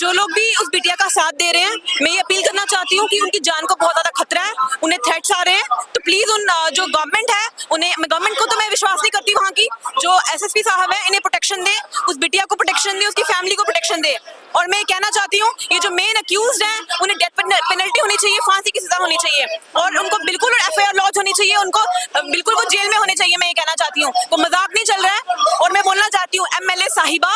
जो लोग भी उस बिटिया का साथ दे रहे हैं, मैं ये अपील करना चाहती हूँ कि उनकी जान को बहुत ज्यादा खतरा है, उन्हें थ्रेट्स आ रहे हैं। तो प्लीज उन जो गवर्नमेंट है, उन्हें, गवर्नमेंट को तो मैं विश्वास नहीं करती वहाँ की, जो एसएसपी साहब है, इन्हें प्रोटेक्शन दे, उस बिटिया को प्रोटेक्शन दे, उसकी फैमिली को प्रोटेक्शन दे। और मैं ये कहना चाहती हूँ, ये जो मेन अक्यूज्ड हैं, उन्हें डेथ पेनल्टी होनी चाहिए, फांसी की सजा होनी चाहिए, और उनको बिल्कुल एफआईआर लॉन्च होनी चाहिए, उनको बिल्कुल वो जेल में होने चाहिए। मैं ये कहना चाहती हूँ, तो मजाक नहीं चल रहा है। और मैं बोलना चाहती हूँ, एमएलए साहिबा,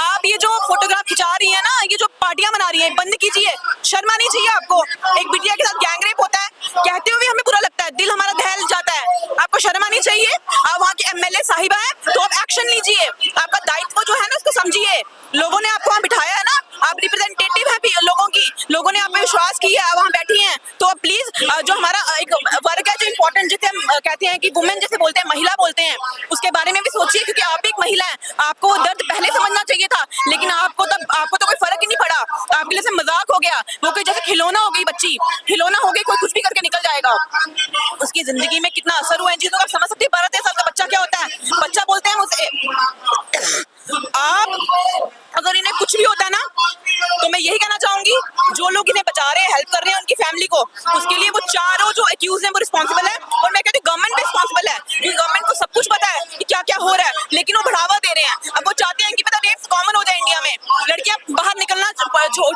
आप ये जो फोटोग्राफ खिंचा रही है ना, ये जो पार्टियां बना रही है, बंद कीजिए। शर्म आनी चाहिए आपको। एक बिटिया के साथ गैंगरेप होता है, कहते हुए हमें बुरा लगता है, दिल हमारा दहल जाता है। आपको शर्म आनी चाहिए। आप वहाँ के एमएलए साहिबा है, तो आप एक्शन लीजिए, आपका दायित्व जो है ना, उसको समझिए। लोगों ने आपको वहाँ बिठाया है ना, आप रिप्रेजेंटेटिव है लोगों की, लोगों ने आप पे विश्वास किया है, वहाँ बैठी हैं, तो प्लीज जो हमारा एक वर्ग है जो इम्पोर्टेंट, जिसे हम कहते हैं कि वुमेन जैसे बोलते हैं, महिला बोलते हैं, उसके बारे में भी सोचिए, क्योंकि आप भी एक महिला हैं। आपको वो दर्द पहले समझना चाहिए था, लेकिन आपको तो कोई फर्क ही नहीं पड़ा। आपके लिए से मजाक हो गया, वो कोई जैसे खिलौना हो गई बच्ची, खिलौना हो गई, कोई कुछ भी करके निकल जाएगा। उसकी जिंदगी में कितना असर हुआ इन चीजों का आप समझ सकते हैं। 12-13 साल का बच्चा क्या होता है, बच्चा बोलते हैं मुझसे। आप अगर इन्हें कुछ भी होता है ना, तो मैं यही कहना चाहूंगी, जो लोग इन्हें बचा रहे हैं, हेल्प कर रहे हैं उनकी फैमिली को, उसके लिए वो चारों जो अक्यूज हैं वो रिस्पॉन्सिबल है। और मैं कहती हूँ गवर्नमेंट भी रिस्पॉन्सिबल है, क्योंकि गवर्नमेंट को सब कुछ पता है कि क्या क्या हो रहा है, लेकिन वो बढ़ावा दे रहे हैं। अब वो चाहते हैं कि पता रेप कॉमन हो जाए इंडिया में, लड़कियां बाहर निकलना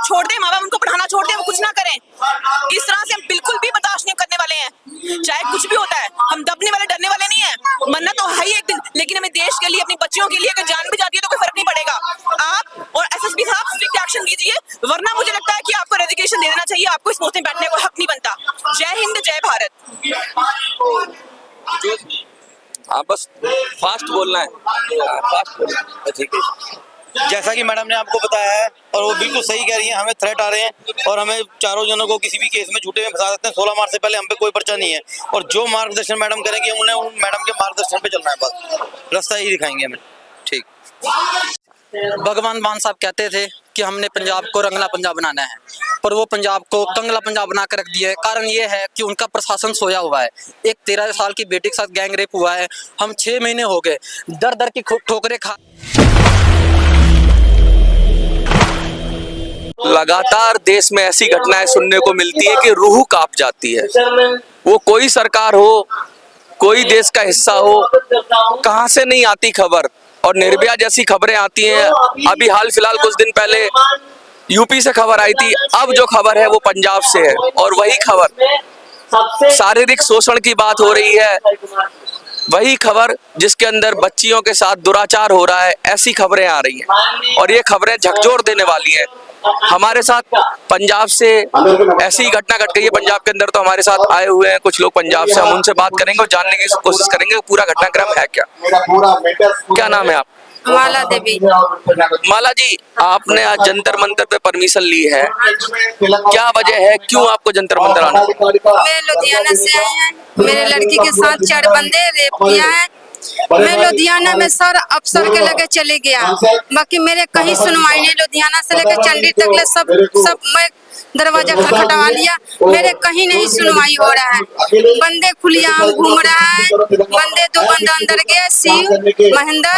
छोड़ दें, माँ बाप उनको पढ़ाना छोड़ दें, वो कुछ ना करें। इस तरह से हम बिल्कुल भी बर्दाश्त नहीं करने वाले हैं, चाहे कुछ भी होता है। हम दबने वाले, डरने वाले नहीं है, मरना तो है ही एक दिन, लेकिन हमें देश के लिए, अपनी बच्चियों के लिए अगर जान भी जाती है तो कोई फर्क नहीं पड़ेगा। आप और एसएसपी साहब स्ट्रिक्ट एक्शन लीजिए, वरना मुझे लगता है कि आपको रेजिग्नेशन दे देना चाहिए, आपको इस पोस्ट में बैठने को हक नहीं बनता। जय हिंद, जय भारत। हाँ, बस फास्ट बोलना है, फास्ट बोलना है, ठीक है। जैसा कि मैडम ने आपको बताया है, और वो बिल्कुल सही कह रही हैं, हमें थ्रेट आ रहे हैं और हमें चारों जनों को किसी भी केस में झूठे में फंसा सकते हैं। 16 मार्च से पहले हम पे कोई पर्चा नहीं है, और जो मार्गदर्शन मैडम करेंगे उन्हें उन मैडम के मार्गदर्शन पे चलना है, बस रास्ता ही दिखाएंगे हमें। ठीक। भगवान मान साहब कहते थे कि हमने पंजाब को रंगला पंजाब बनाना है, पर वो पंजाब को कंगला पंजाब बना कर रख दिया है। कारण ये है कि उनका प्रशासन सोया हुआ है। एक 13 साल की बेटी के साथ गैंग रेप हुआ है, हम 6 महीने हो गए दर दर की ठोकरें खा। लगातार देश में ऐसी घटनाएं सुनने को मिलती है कि रूह कांप जाती है। वो कोई सरकार हो, कोई देश का हिस्सा हो, कहां से नहीं आती खबर, और निर्भया जैसी खबरें आती हैं। अभी हाल फिलहाल कुछ दिन पहले यूपी से खबर आई थी, अब जो खबर है वो पंजाब से है, और वही खबर शारीरिक शोषण की बात हो रही है, वही खबर जिसके अंदर बच्चियों के साथ दुराचार हो रहा है, ऐसी खबरें आ रही हैं, और ये खबरें झकझोर देने वाली हैं। हमारे साथ पंजाब से ऐसी घटना घट गई है, पंजाब के अंदर तो हमारे साथ आए हुए हैं कुछ लोग पंजाब से, हम उनसे बात करेंगे और जानने की कोशिश करेंगे पूरा घटनाक्रम है क्या। क्या नाम है आप? माला देवी। माला जी, आपने आज जंतर मंतर पे परमिशन ली है, क्या वजह है, क्यों आपको जंतर मंतर आना? मैं लुधियाना से आए हैं, मेरे लड़की के साथ 4 बंदे रेप किया है। मैं लुधियाना में सर अफसर के लगे चले गया, बाकी मेरे कहीं सुनवाई नहीं। लुधियाना से लेकर चंडी तक ले सब मैं दरवाजा खटखटवा लिया, मेरे कहीं नहीं सुनवाई हो रहा है। बंदे खुलेआम घूम रहा है, बंदे 2 बंदे अंदर गए, शिव, महेंद्र,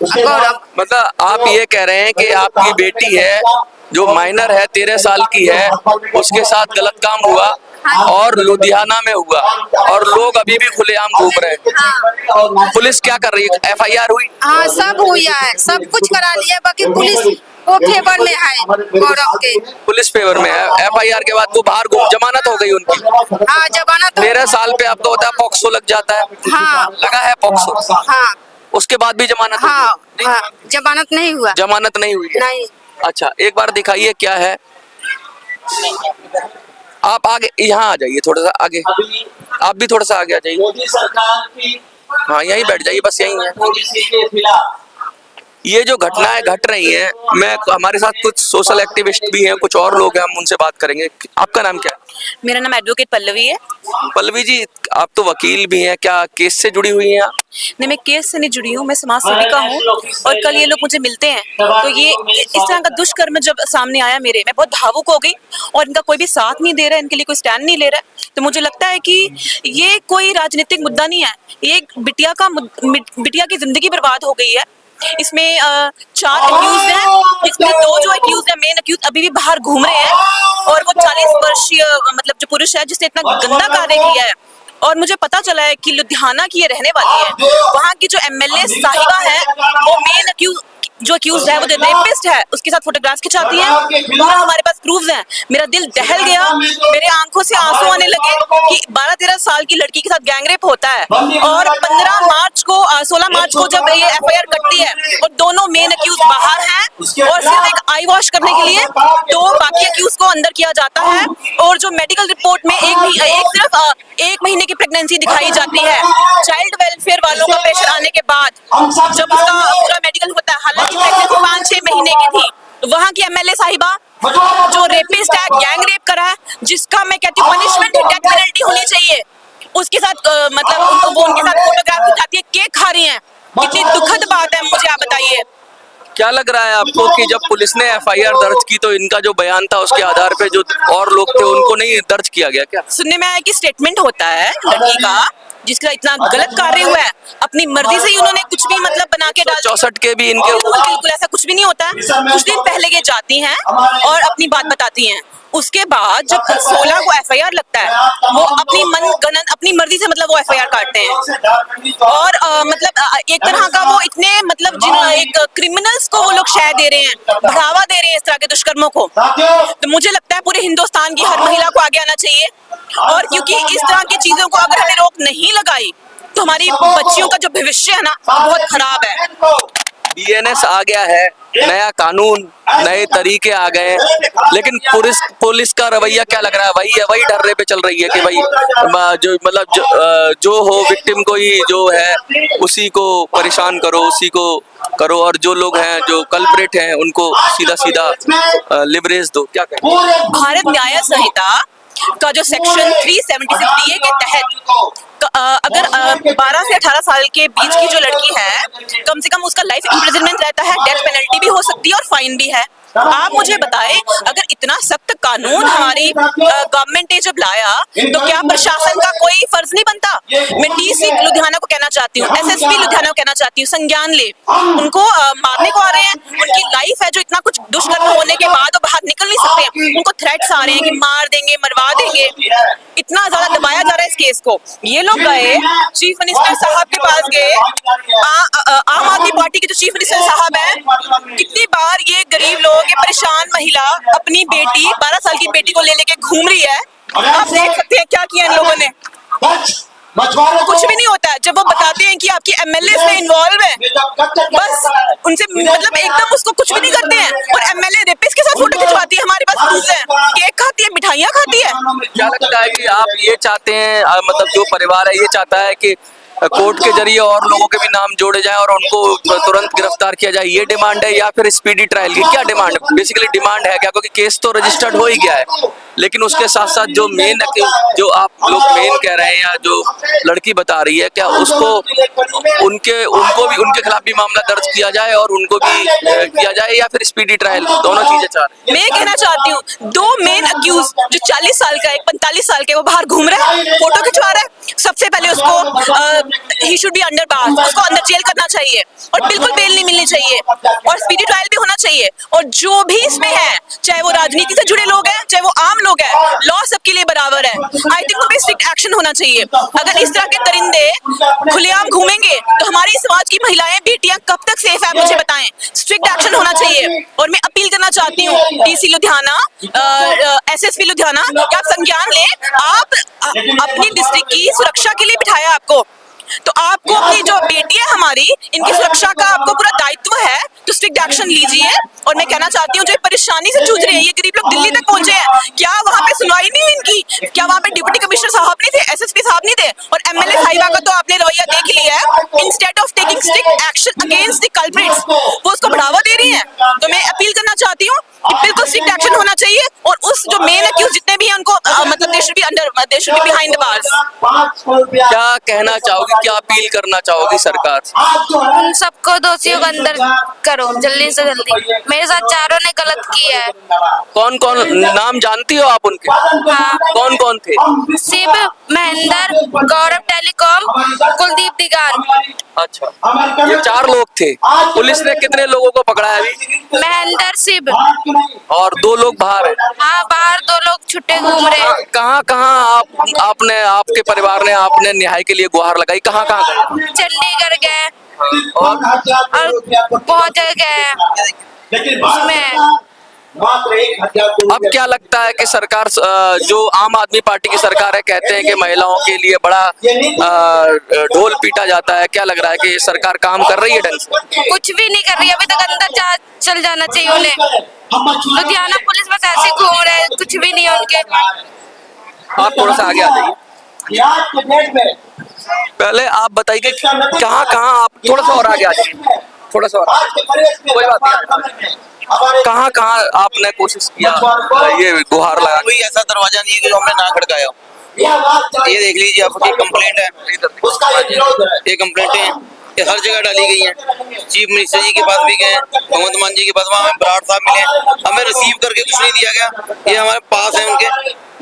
गौरव। मतलब आप ये कह रहे हैं कि आपकी बेटी है जो माइनर है, 13 साल की है, उसके साथ गलत काम हुआ और लुधियाना में हुआ, और लोग अभी भी खुलेआम घूम रहे हैं। पुलिस क्या कर रही है? एफआईआर हुई? हाँ, सब हुआ है, सब कुछ करा लिया, बाकी पुलिस वो फेवर में है, गौरव के पुलिस फेवर में है। एफआईआर के बाद वो बाहर घूम, जमानत हो गई उनकी। हाँ, जमानत 13 साल पे आपको होता है पॉक्सो लग जाता है। हाँ, लगा है पॉक्सो। हाँ, उसके बाद भी जमानत? हाँ, हाँ, जमानत नहीं हुआ। जमानत नहीं हुई है? नहीं। अच्छा, एक बार दिखाइए क्या है। आप आगे यहाँ आ जाइए, थोड़ा सा आगे, आप भी थोड़ा सा आगे आ जाइए। हाँ, यहीं बैठ जाइए, बस यहीं है। ये जो घटनाएं घट रही हैं, मैं हमारे साथ कुछ सोशल एक्टिविस्ट भी हैं, कुछ और लोग हैं, हम उनसे बात करेंगे। आपका नाम क्या है? मेरा नाम एडवोकेट पल्लवी है। पल्लवी जी, आप तो वकील भी हैं, क्या केस से जुड़ी हुई हैं आप? नहीं, मैं केस से नहीं जुड़ी हूँ, मैं समाज सेविका हूँ, और कल ये लोग मुझे मिलते हैं, तो ये इस तरह का दुष्कर्म जब सामने आया मेरे, मैं बहुत भावुक हो गई, और इनका कोई भी साथ नहीं दे रहा है, इनके लिए कोई स्टैंड नहीं ले रहा है। तो मुझे लगता है कि ये कोई राजनीतिक मुद्दा नहीं है, ये एक बिटिया की जिंदगी बर्बाद हो गई है, इसमें 4 अक्यूज हैं, इसमें 2 जो अक्यूज है मेन अक्यूज अभी भी बाहर घूम रहे हैं और वो 40 वर्षीय मतलब जो पुरुष है जिसने इतना गंदा कार्य किया है। और मुझे पता चला है कि लुधियाना की ये रहने वाली है। वहाँ की जो एमएलए साहिबा है वो मेन अक्यूज जो अक्यूज है वो रेपिस्ट है, उसके साथ फोटोग्राफ्स खिंचाती है। वहाँ हमारे पास प्रूफ्स हैं। मेरा दिल दहल गया, मेरे आंखों से आंसू आने लगे कि 12-13 साल की लड़की के साथ गैंगरेप होता है। और 16 मार्च को जब ये एफआईआर कटती है और दोनों मेन अक्यूज बाहर हैं और सिर्फ एक आई वॉश करने के लिए तो बाकी अक्यूज को अंदर किया जाता है। और जो मेडिकल रिपोर्ट में सिर्फ 1 महीने की प्रेगनेंसी दिखाई जाती है। चाइल्ड वेलफेयर वालों का प्रेशर आने के बाद जब उसका पूरा मेडिकल होता है, हालांकि प्रेगनेंसी 5-6 महीने की थी। वहाँ की एमएलए साहिबा जो रेपिस्ट है, गैंग रेप करा है, जिसका मैं कहती हूँ पनिशमेंट डेथ पेनल्टी होनी चाहिए, उसके साथ मतलब वो उनके साथ फोटोग्राफ खिंचाती है, केक खा रही है। कितनी दुखद बात है, मुझे आप बताइए। क्या लग रहा है आपको कि जब पुलिस ने एफआईआर दर्ज की तो इनका जो बयान था उसके आधार पे जो और लोग थे उनको नहीं दर्ज किया गया क्या? सुनने में आया कि स्टेटमेंट होता है लड़की का जिसका इतना गलत कार्य हुआ है, अपनी मर्जी से ही उन्होंने कुछ भी मतलब बना के डाल 64 के भी इनके बिल्कुल ऐसा कुछ भी नहीं होता है। कुछ दिन पहले ये जाती हैं और अपनी बात बताती हैं। उसके बाद जब 16 को एफआईआर लगता है वो अपनी मर्जी से मतलब वो एफआईआर काटते हैं। और मतलब एक तरह का वो इतने मतलब एक क्रिमिनल्स को वो लोग शय दे रहे हैं, बढ़ावा दे रहे हैं इस तरह के दुष्कर्मों को। तो मुझे लगता है पूरे हिंदुस्तान की हर महिला को आगे आना चाहिए। और क्योंकि इस तरह की चीजों को अगर हमें रोक नहीं लगाई तो हमारी बच्चियों का जो भविष्य है ना बहुत खराब है। बीएनएस आ गया है, नया कानून, नए तरीके आ गए हैं, लेकिन पुलिस का रवैया क्या लग रहा है? वही है, वही डर्रे पे चल रही है कि भाई जो मतलब जो हो विक्टिम को ही जो है उसी को परेशान करो, उसी को करो, और जो लोग हैं जो कल्प्रिट हैं उनको सीधा सीधा लिवरेज दो। क्या कहें? भारत न्याय संहिता का जो सेक्शन 376 DA के तहत अगर 12 से 18 साल के बीच की जो लड़की है कम से कम उसका लाइफ इम्प्रिजनमेंट रहता है, डेथ पेनल्टी भी हो सकती है और फाइन भी है। आप मुझे बताएं, अगर इतना सख्त कानून हमारी गवर्नमेंट ने जब लाया तो क्या प्रशासन का कोई फर्ज नहीं बनता? मैं डीसी लुधियाना को कहना चाहती हूँ, एसएसपी लुधियाना को कहना चाहती हूँ, संज्ञान ले। उनको मारने को आ रहे हैं, उनकी लाइफ है जो इतना कुछ दुष्कर्म होने के बाद वो बाहर निकल नहीं सकते। उनको थ्रेट्स आ रहे हैं कि मार देंगे, मरवा देंगे। इतना ज्यादा दबाया जा रहा है इस केस को। ये लोग गए चीफ मिनिस्टर साहब के पास गए, आम आदमी पार्टी के जो चीफ मिनिस्टर साहब है, कितनी बार ये गरीब लोग, ये परेशान महिला अपनी बेटी 12 साल की बेटी को ले लेके घूम रही है। आप देख सकते हैं क्या किया इन लोगों ने। कुछ भी नहीं होता है। जब वो बताते हैं कि आपकी एमएलए इसमें इन्वॉल्व है, बस उनसे मतलब एकदम उसको कुछ भी नहीं करते हैं। और एमएलए रेपिस्ट के साथ फोटो खिंचवाती है, हमारे पास प्रूफ है, केक खाती है, मिठाइयाँ खाती है। क्या लगता है कि आप ये चाहते हैं, मतलब जो परिवार है ये चाहता है कि कोर्ट के जरिए और लोगों के भी नाम जोड़े जाएं और उनको तुरंत गिरफ्तार किया जाए, ये डिमांड है, या फिर स्पीडी ट्रायल की क्या डिमांड है? बेसिकली डिमांड है क्या? क्योंकि केस तो रजिस्टर्ड हो ही गया है, लेकिन उसके साथ साथ जो मेन जो आप लोग मेन कह रहे हैं या जो लड़की बता रही है, क्या उसको उनको भी उनके खिलाफ भी मामला दर्ज किया जाए और उनको भी किया जाए, या फिर स्पीडी ट्रायल? दोनों चीजें चाह रहे हैं। मैं कहना चाहती हूँ, 2 मेन अक्यूज, जो 40 साल का, एक 45 साल के, वो बाहर घूम रहा है, फोटो खिंचवा रहा है। सबसे पहले उसको ही शुड बी अंडर बार, उसको अंदर जेल करना चाहिए और बिल्कुल बेल नहीं मिलनी चाहिए और स्पीडी ट्रायल भी होना चाहिए। और जो भी इसमें है, चाहे वो राजनीति से जुड़े लोग हैं, चाहे वो आम लोग हैं, लॉ सबके लिए बराबर है। आई थिंक तो स्ट्रिक्ट एक्शन होना चाहिए। अगर इस तरह के दरिंदे खुलेआम घूमेंगे तो हमारी समाज की महिलाएं, बेटियां कब तक सेफ है, मुझे बताएं। स्ट्रिक्ट एक्शन होना चाहिए। और मैं अपील करना चाहती हूँ डीसी लुधियाना, एसएसपी लुधियाना, कि आप संज्ञान लें। आप अपनी डिस्ट्रिक्ट की सुरक्षा के लिए बिठाया आपको, तो आपको अपनी जो बेटी है हमारी, इनकी सुरक्षा का आपको पूरा दायित्व है, तो स्ट्रिक्ट एक्शन लीजिए। और मैं कहना चाहती हूँ, जो परेशानी से जूझ रहे हैं ये गरीब लोग, दिल्ली तक पहुंचे हैं, क्या वहाँ पे सुनवाई नहीं हुई इनकी? क्या वहाँ पे डिप्टी कमिश्नर साहब नहीं थे, एसएसपी साहब नहीं थे? और एमएलए साहिबा का तो आपने रवैया देख ही लिया है। Instead of taking strict action against the culprits, वो उसको बढ़ावा दे रही हैं। तो मैं अपील करना चाहती हूँ कि बिल्कुल स्ट्रिक्ट एक्शन होना चाहिए और उस जो मेन अक्यूज जितने भी हैं उनको मतलब they should be behind the bars. क्या कहना चाहोगी क्या अपील करना चाहोगी सरकार से? उन सबको दोषियों को अंदर करो जल्दी से जल्दी। मेरे साथ चारों ने गलत किया है। कौन कौन नाम जानती हो आप उनके? हाँ। कौन कौन थे? शिव, महेंद्र, गौरव टेलीकॉम, कुलदीप दिगान। अच्छा, ये 4 लोग थे। पुलिस ने कितने लोगों को पकड़ा है अभी? महेंद्र, शिव। और 2 लोग बाहर हैं। हाँ, बाहर 2 लोग छुट्टे घूम रहे हैं। कहाँ कहाँ आपने आपके परिवार ने आपने न्याय के लिए गुहार लगाई? कहाँ कहाँ गए? चंडीगढ़ गए और और बहुत जगह गए उसमें। अब क्या लगता है कि सरकार जो आम आदमी पार्टी की सरकार है, कहते हैं कि महिलाओं के लिए बड़ा ढोल पीटा जाता है, क्या लग रहा है कि ये सरकार काम कर रही है ढंग से? कुछ भी नहीं कर रही, अभी तक अंदर चल जाना चाहिए उन्हें। लुधियाना पुलिस बस ऐसे घूम रहे हैं, कुछ भी नहीं है उनके। आप थोड़ा सा आगे आ जाइए। पहले आप बताइए कि कहाँ कहाँ आप थोड़ा सा और आगे आ जाइए, थोड़ा सा और कोई बात नहीं। कहाँ कहाँ आपने कोशिश किया ये गुहार लगा? कोई ऐसा दरवाजा नहीं है कि जो हमने ना खड़काया हो। ये देख लीजिए, आपकी कंप्लेंट है, ये कंप्लेंटें हैं, ये हर जगह डाली गई हैं। चीफ मिनिस्टर जी के पास भी गए, भगवंत मान जी के पास, वहाँ हमें बराड़ साहब मिले, हमें रिसीव करके कुछ नहीं दिया गया। ये हमारे पास है उनके,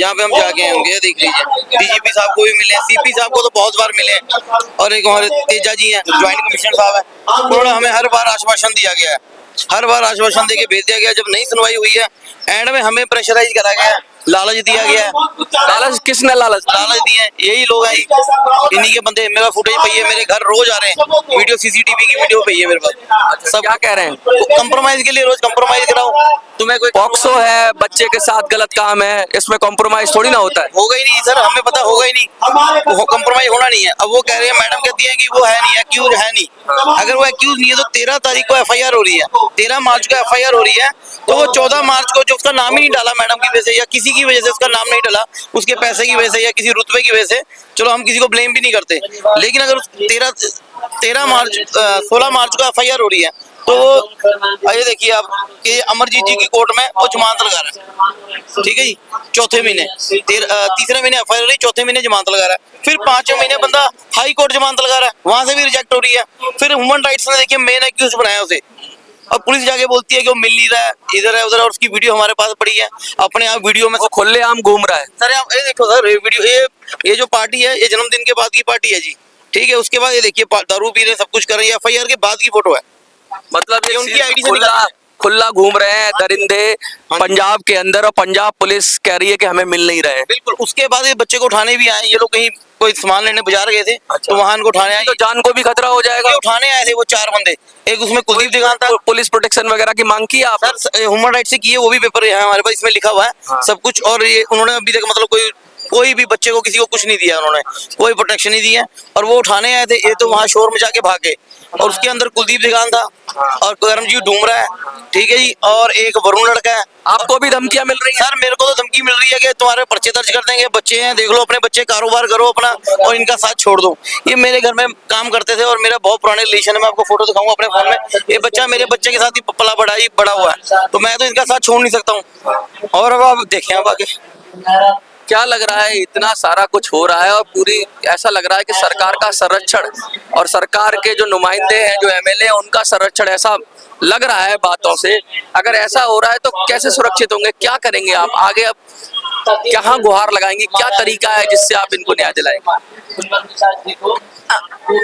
जहाँ पे हम जाके हैं उनके, देख लीजिए। डीजीपी साहब को भी मिले, सीपी साहब को तो बहुत बार मिले, और एक हमारे तेजा जी हैं, ज्वाइंट कमिश्नर साहब है। उन्होंने हमें हर बार आश्वासन दिया गया है, हर बार आश्वासन देके भेज दिया गया। जब नहीं सुनवाई हुई है, एंड में हमें प्रेशराइज करा गया है, लालच दिया गया है। लालच किसने लालच? लालच दिए हैं यही लोग हैं, इन्हीं के बंदे। मेरा फुटेज पई है, मेरे घर रोज आ रहे हैं, वीडियो सीसीटीवी की वीडियो पई है मेरे पास। सब क्या कह रहे हैं? कंप्रोमाइज के लिए रोज कंप्रोमाइज कराओ, तुम्हें कोई पॉक्सो है, बच्चे के साथ गलत काम है, इसमें कॉम्प्रोमाइज थोड़ी ना होता है। होगा ही नहीं सर, हमें पता होगा ही नहीं, वो कंप्रोमाइज होना नहीं है। अब वो कह रहे हैं, मैडम कहती है कि वो है नहीं, एक्यूज है नहीं। अगर वो एक्यूज नहीं है तो 13 तारीख को एफआईआर हो रही है, 13 मार्च को एफआईआर हो रही है, तो वो 14 मार्च को जो उसका नाम ही नहीं डाला मैडम की वजह से, या किसी की वजह से उसका नाम नहीं डाला, उसके पैसे की वजह से या किसी रुतबे की वजह से, चलो हम किसी को ब्लेम भी नहीं करते, लेकिन अगर 16 मार्च को एफआईआर हो रही है, तो ये देखिए आप कि अमरजीत जी की कोर्ट में वो जमानत लगा रहा है, ठीक है जी, चौथे महीने, तीसरे महीने एफआईआर हो रही, चौथे महीने जमानत लगा रहा है, फिर 5वें महीने बंदा हाई कोर्ट जमानत लगा रहा है, वहां से भी रिजेक्ट हो रही है। फिर ह्यूमन राइट्स ने देखिए मेन एक्यूज बनाया उसे, और पुलिस जाके बोलती है कि वो मिल नहीं रहा है, इधर है उधर है, और उसकी वीडियो हमारे पास पड़ी है, अपने आप वीडियो में खुलेआम घूम रहा है। सर आप ये देखो सर, ये वीडियो, ये जो पार्टी है, ये जन्मदिन के बाद की पार्टी है जी, ठीक है। उसके बाद ये देखिए दारू पी रहे, सब कुछ कर रही है, एफआईआर के बाद की फोटो है। मतलब ये उनकी आईडी से खुला घूम रहे हैं दरिंदे पंजाब के अंदर, और पंजाब पुलिस कह रही है कि हमें मिल नहीं रहे। बिल्कुल। उसके बाद ये बच्चे को उठाने भी आए, ये लोग कहीं कोई सामान लेने बाजार गए थे, तो वहां इनको उठाने आए, तो जान को भी खतरा हो जाएगा। ये उठाने आए थे वो 4 बंदे, एक उसमें कुलदीप दिगान था। पुलिस प्रोटेक्शन वगैरह की मांग की आप? सर ह्यूमन राइट से की है, वो भी पेपर है हमारे पास, इसमें लिखा हुआ है सब कुछ। और ये उन्होंने अभी तक मतलब कोई भी बच्चे को किसी को कुछ नहीं दिया, उन्होंने कोई प्रोटेक्शन नहीं दिया, और वो उठाने आए थे, ये तो वहाँ शोर मचा के भागे, और उसके अंदर कुलदीप दिगान था, और करमजीत डूमरा है, ठीक है जी, और एक वरुण लड़का है। आपको भी धमकियां मिल रही है? सर मेरे को तो धमकी मिल रही है कि तुम्हारे पर्चे दर्ज कर देंगे, बच्चे हैं, देख लो अपने बच्चे, कारोबार करो अपना, और इनका साथ छोड़ दो। ये मेरे घर में काम करते थे, और मेरा बहुत पुराने रिलेशन है, मैं आपको फोटो दिखाऊंगा अपने फोन में। ये बच्चा मेरे बच्चे के साथ ही पला बड़ा हुआ है, तो मैं तो इनका साथ छोड़ नहीं सकता हूँ। और अब आप देखें, अब आगे क्या लग रहा है, इतना सारा कुछ हो रहा है, और पूरी ऐसा लग रहा है कि सरकार का संरक्षण और सरकार के जो नुमाइंदे हैं, जो एमएलए हैं, उनका संरक्षण, ऐसा लग रहा है बातों से। अगर ऐसा हो रहा है तो कैसे सुरक्षित होंगे, क्या करेंगे आप आगे? अब कहाँ गुहार लगाएंगे, क्या तरीका है जिससे आप इनको न्याय दिलाएंगे?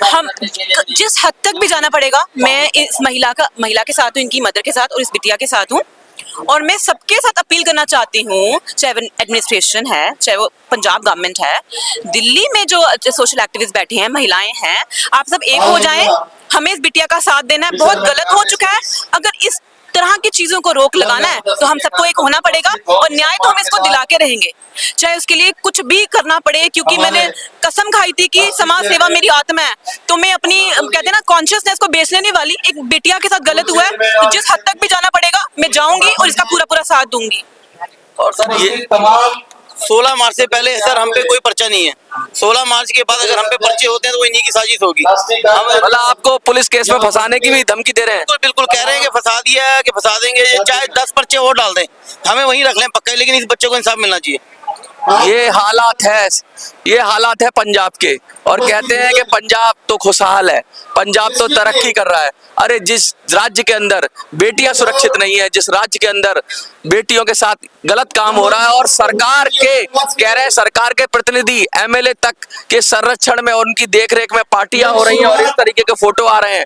हम जिस हद तक भी जाना पड़ेगा, मैं इस महिला के साथ हूँ, इनकी मदर के साथ और इस बिटिया के साथ हूँ, और मैं सबके साथ अपील करना चाहती हूँ, चाहे वो एडमिनिस्ट्रेशन है, चाहे वो पंजाब गवर्नमेंट है, दिल्ली में जो सोशल एक्टिविस्ट बैठे हैं, महिलाएं हैं, आप सब एक हो जाएं, हमें इस बिटिया का साथ देना है। बहुत गलत हो चुका है, अगर इस तरह की चीजों को रोक लगाना है तो हम सबको एक होना पड़ेगा, और न्याय तो हम इसको दिला के रहेंगे, चाहे उसके लिए कुछ भी करना पड़े, क्योंकि मैंने कसम खाई थी कि समाज सेवा मेरी आत्मा है, तो मैं अपनी कहते हैं ना कॉन्शियसनेस को बेचने नहीं वाली। एक बिटिया के साथ गलत हुआ है, तो जिस हद तक भी जाना पड़ेगा मैं जाऊंगी और इसका पूरा साथ दूंगी। और सर ये तमाम 16 मार्च से पहले सर हम पे कोई पर्चा नहीं है, 16 मार्च के बाद अगर हम पे पर्चे होते हैं तो वो इन्हीं की साजिश होगी। मतलब आपको पुलिस केस में फंसाने की भी धमकी दे रहे हैं? बिल्कुल कह रहे हैं कि फंसा दिया है, कि फंसा देंगे, चाहे 10 पर्चे और डाल दें, हमें वहीं रख लें पक्का, लेकिन इस बच्चे को इंसाफ मिलना चाहिए। ये हालात है पंजाब के। और कहते हैं कि पंजाब तो खुशहाल है, पंजाब तो तरक्की कर रहा है। अरे जिस राज्य के अंदर बेटियां सुरक्षित नहीं है, जिस राज्य के अंदर बेटियों के साथ गलत काम हो रहा है, और सरकार के कह रहे हैं, सरकार के प्रतिनिधि एमएलए तक के संरक्षण में, उनकी देखरेख में पार्टियां हो रही हैं और इस तरीके के फोटो आ रहे हैं।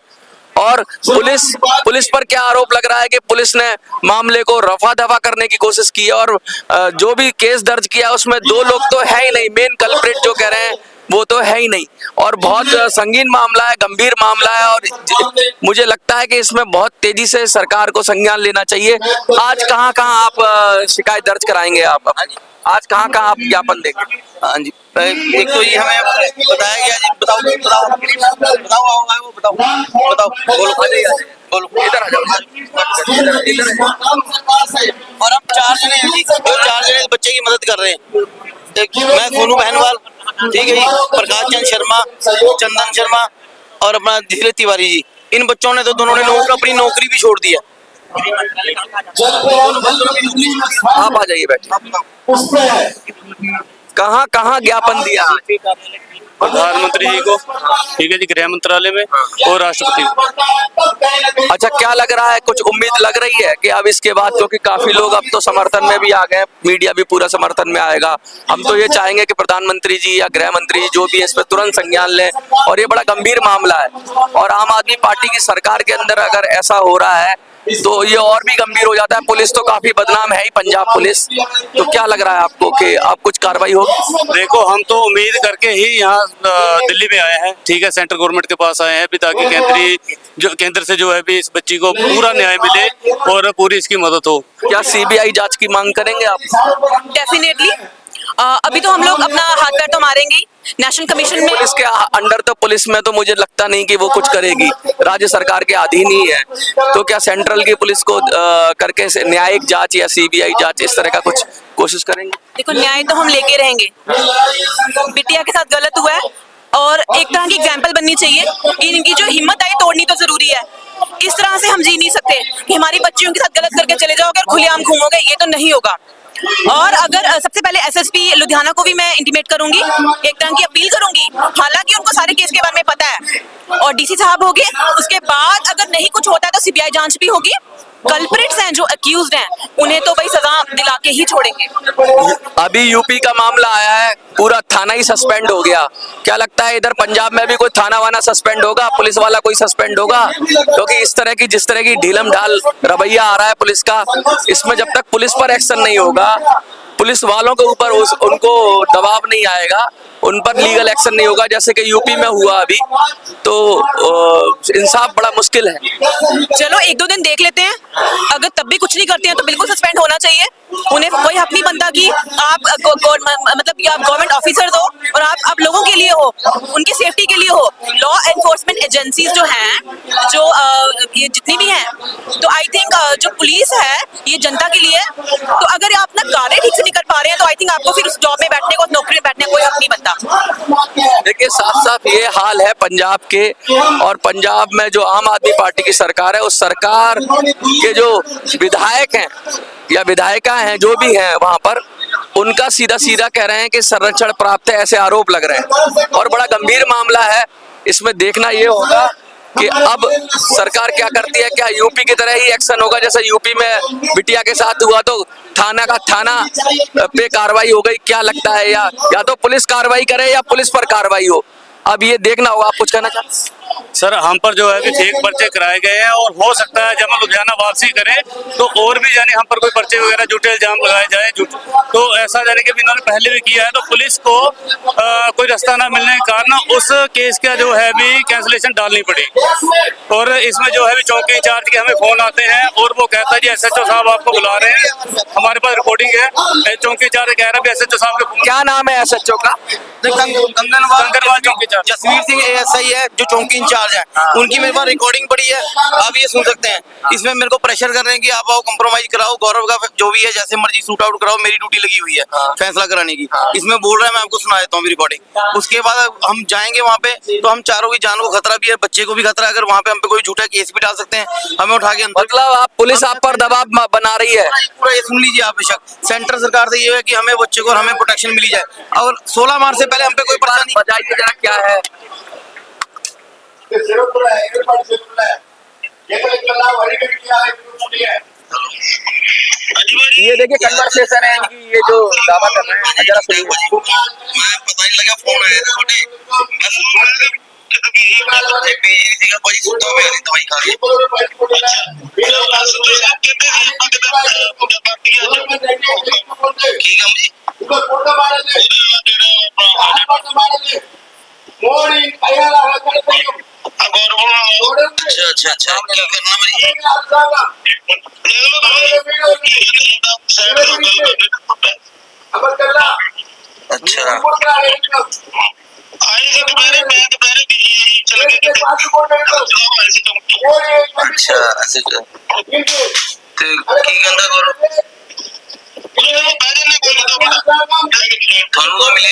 और पुलिस पर क्या आरोप लग रहा है कि पुलिस ने मामले को रफा दफा करने की कोशिश की है, और जो भी केस दर्ज किया उसमें 2 लोग तो है ही नहीं, मेन कल्प्रिट जो कह रहे हैं वो तो है ही नहीं। और बहुत संगीन मामला है, गंभीर मामला है, और मुझे लगता है कि इसमें बहुत तेजी से सरकार को संज्ञान लेना चाहिए। आज कहाँ आप शिकायत दर्ज कराएंगे? आज कहाँ आप ज्ञापन देंगे? हाँ जी, एक तो ये हमें बताया गया जी। बताओ बोलो इधर आ जाओ। और हम 4 जने हैं जी, जो 4 जने बच्चे की मदद कर रहे हैं। मैं सोनू बहनवाल, ठीक है जी, प्रकाश चंद शर्मा, चंदन शर्मा और अपना धीरज तिवारी जी। इन बच्चों ने तो दोनों ने अपनी नौकरी भी छोड़ दी है। आप आ जाइए, बैठिए। कहाँ ज्ञापन दिया? प्रधानमंत्री जी को, ठीक है जी, गृह मंत्रालय में और राष्ट्रपति को। अच्छा, क्या लग रहा है, कुछ उम्मीद लग रही है कि अब इसके बाद, क्योंकि काफी लोग अब तो समर्थन में भी आ गए, मीडिया भी पूरा समर्थन में आएगा, हम तो ये चाहेंगे कि प्रधानमंत्री जी या गृह मंत्री जी जो भी है इस पर तुरंत संज्ञान लें, और ये बड़ा गंभीर मामला है। और आम आदमी पार्टी की सरकार के अंदर अगर ऐसा हो रहा है तो ये और भी गंभीर हो जाता है। पुलिस तो काफी बदनाम है ही, पंजाब पुलिस। तो क्या लग रहा है आपको कि अब कुछ कार्रवाई होगी? देखो, हम तो उम्मीद करके ही यहाँ दिल्ली में आए हैं, ठीक है, सेंट्रल गवर्नमेंट के पास आए हैं भी, ताकि केंद्र से जो है भी इस बच्ची को पूरा न्याय मिले और पूरी इसकी मदद हो। क्या सीबीआई जांच की मांग करेंगे आप? डेफिनेटली। अभी तो हम लोग अपना हाथ पैर तो मारेंगे ही। नेशनल कमीशन में पुलिस के अंडर, तो पुलिस में तो मुझे लगता नहीं कि वो कुछ करेगी, राज्य सरकार के अधीन ही है। तो क्या सेंट्रल की पुलिस को करके न्यायिक जांच या सीबीआई जांच इस तरह का कुछ कोशिश करेंगे? देखो, न्याय तो हम लेके रहेंगे। बिटिया के साथ गलत हुआ है और एक तरह की एग्जाम्पल बननी चाहिए। इनकी जो हिम्मत है तोड़नी तो जरूरी है। इस तरह से हम जी नहीं सकते कि हमारी बच्चियों के साथ गलत करके चले जाओगे और खुलेआम घूमोगे, ये तो नहीं होगा। और अगर सबसे पहले एसएसपी लुधियाना को भी मैं इंटीमेट करूंगी, एक तरह की अपील करूंगी। हालांकि उनको सारे केस के बारे में पता है, और डीसी साहब होंगे, उसके बाद अगर नहीं कुछ होता है तो सीबीआई जांच भी होगी। कल्प्रिट्स हैं जो अक्यूज्ड हैं, उन्हें तो भाई सजा दिला के ही छोड़ेंगे। अभी यूपी का मामला आया है, पूरा थाना ही सस्पेंड हो गया। क्या लगता है इधर पंजाब में भी कोई थाना वाना सस्पेंड होगा, पुलिस वाला कोई सस्पेंड होगा? क्योंकि जिस तरह की ढीलम ढाल रवैया आ रहा है पुलिस का, इसमें जब तक पुलिस पर एक्शन नहीं होगा, पुलिस वालों के ऊपर उनको दबाव नहीं आएगा, उन पर लीगल एक्शन नहीं होगा, जैसे कि यूपी में हुआ अभी, तो इंसाफ बड़ा मुश्किल है। चलो 1-2 दिन देख लेते हैं, अगर तब भी कुछ नहीं करते हैं तो बिल्कुल सस्पेंड होना चाहिए। उन्हें कोई हक नहीं बनता कि आप मतलब कि आप गवर्नमेंट ऑफिसर्स हो और आप लोगों के लिए हो, उनकी सेफ्टी के लिए हो। लॉ एनफोर्समेंट एजेंसीज जो हैं, जो ये जितनी भी हैं, तो आई थिंक जो पुलिस है ये जनता के लिए। तो अगर आप अपना कार्य ठीक से नहीं कर पा रहे हैं तो आई थिंक आपको फिर उस जॉब में बैठने को, नौकरी में बैठने का कोई हक नहीं बनता। देखिए, साफ साफ ये हाल है पंजाब के, और पंजाब में जो आम आदमी पार्टी की सरकार है, उस सरकार के जो विधायक हैं या विधायिका हैं, जो भी हैं वहां पर, उनका सीधा सीधा कह रहे हैं कि संरक्षण प्राप्त है, ऐसे आरोप लग रहे हैं। और बड़ा गंभीर मामला है। इसमें देखना ये होगा कि अब सरकार क्या करती है। क्या यूपी की तरह ही एक्शन होगा जैसे यूपी में बिटिया के साथ हुआ, तो थाना पे कार्रवाई हो गई? क्या लगता है, या तो पुलिस कार्रवाई करे या पुलिस पर कार्रवाई हो? अब ये देखना होगा। आप कुछ कहना चाहते हैं? सर, हम पर जो है भी फेक पर्चे कराए गए हैं, और हो सकता है जब हम लुधियाना वापसी करें तो और भी जाने हम पर कोई पर्चे वगैरह झूठे इल्जाम लगाए जाए, तो ऐसा जाने के भी इन्होंने पहले भी किया है। तो पुलिस को कोई रास्ता ना मिलने के कारण उस केस का जो है भी कैंसिलेशन डालनी पड़ी। और इसमें जो है भी चौकी इंचार्ज के हमें फोन आते हैं और वो कहता है जी SHO साहब आपको बुला रहे हैं, हमारे पास रिकॉर्डिंग है। चौकी इंचार्ज कह रहा है SHO साहब के फोन। क्या नाम है SHO का? कंगनवाल चौकी इंचार्ज जसवीर सिंह ASI है, जो चौकी इंचार्ज है, उनकी मेरे पास रिकॉर्डिंग पड़ी है, आप ये सुन सकते हैं। इसमें मेरे को प्रेशर कर रहे हैं कि आप आओ कंप्रोमाइज कराओ, गौरव का जो भी है जैसे मर्जी सूट आउट कराओ, मेरी ड्यूटी लगी हुई है फैसला कराने की। इसमें बोल रहा है, मैं आपको सुना देता हूँ रिकॉर्डिंग। उसके बाद हम जाएंगे वहाँ पे तो हम चारों की जान को खतरा भी है, बच्चे को भी खतरा है। अगर वहाँ पे हम पे कोई झूठा केस भी डाल सकते हैं, हमें उठा के अंदर। मतलब आप पुलिस आप पर दबाव बना रही है। पूरा ये सुन लीजिए आप बेशक। सेंटर सरकार से ये है कि हमें बच्चे को और हमें प्रोटेक्शन मिली जाए, और 16 मार्च से पहले हम पे कोई पर्चा नहीं। बताइए जरा क्या है। ये देखिए कन्वर्सेशन है इनकी, ये जो दावा कर रहे हैं, जरा सुनिए। मैं पता नहीं लगा फोन आया था छोटे, मैं सुन रहा था भाई सुता हुआ है दवाई खा के। ठीक है अच्छा अच्छा क्या करना अच्छा ऐसे की कहता करो थानू तो मिले ठीक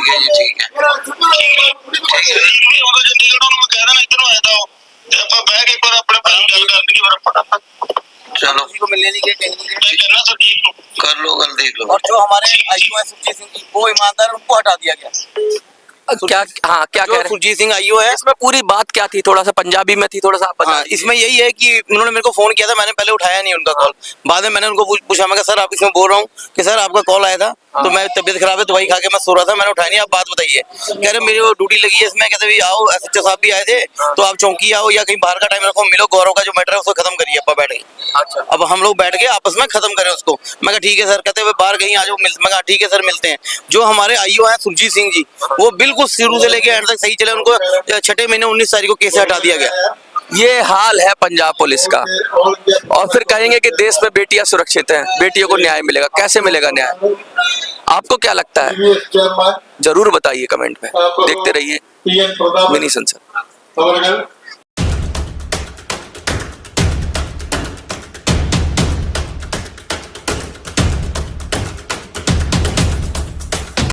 है जी ठीक है चलो को मिलने नहीं गए कहीं कर लो कल देख लो। और जो हमारे आईओ है सुरजीत सिंह की, वो ईमानदार, उनको हटा दिया गया। क्या हाँ क्या कह रहे हैं? सुरजीत सिंह आईओ है, इसमें पूरी बात क्या थी, थोड़ा सा पंजाबी में थी, थोड़ा सा आप हाँ, इसमें यही है कि उन्होंने मेरे को फोन किया था, मैंने पहले उठाया नहीं उनका कॉल। बाद में मैंने उनको पूछा, मैं सर आप इसमें बोल रहा हूँ कि सर आपका कॉल आया था तो मैं तबीयत खराब है, दवाई खा के मैं सो रहा था, मैंने उठाया नहीं, आप बात बताइए। कह रहे मेरी वो ड्यूटी लगी है इसमें, कहते आओ एसएचओ साहब भी आए थे तो आप चौकी आओ या कहीं बाहर का टाइम रखो, मिलो, गौरव का जो मैटर है उसको खत्म करिए अपा बैठ के। अच्छा। अब हम लोग बैठ के आपस में खत्म करें उसको। मैं कहा ठीक है सर। कहते हुए बाहर कहीं आ जाओ, मैं कहा ठीक है सर मिलते हैं। जो हमारे आईओ है सुरजीत सिंह जी, वो बिल्कुल शुरू से लेके एंड तक सही चले, उनको 6 महीने 19 तारीख को केस से हटा दिया गया। ये हाल है पंजाब पुलिस का, और फिर कहेंगे कि देश में बेटियां सुरक्षित हैं, बेटियों को न्याय मिलेगा। कैसे मिलेगा न्याय? आपको क्या लगता है? जरूर बताइए कमेंट में। देखते रहिए मिनी संसद।